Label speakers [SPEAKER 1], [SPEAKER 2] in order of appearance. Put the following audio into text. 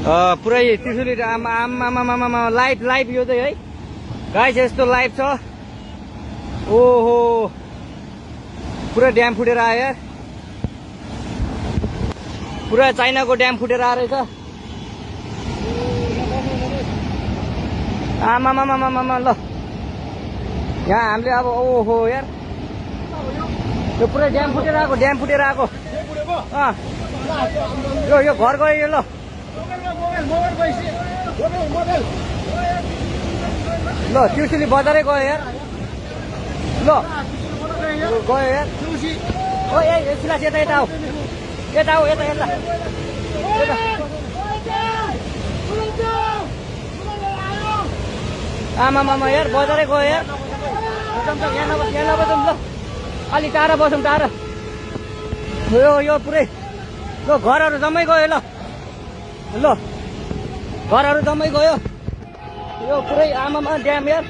[SPEAKER 1] पुरै त्रिशुली आमा लाइभ यो चाहिँ है गाइस यस्तो लाइभ छ। ओहो पुरा ड्याम फुटेर आयो यार, पुरा चाइनाको ड्याम फुटेर आएर छ। आमामामामामा ल यहाँ हामीले अब ओहो यार यो पुरै ड्याम फुटेर आएको यो घर गयो यो। ल ल त्रिशुली बजारै गयो यार। ल गयो यार ओ ए सिलास यता आऊ यता आमामामा यार बजारै गयो यार। यहाँ नबसौँ ल अलि टाढा बसौँ टाढा। यो पुरै ल घरहरू जम्मै गयो। ल घरहरू जम्मै गयो यो पुरै आमामा ड्याम यार।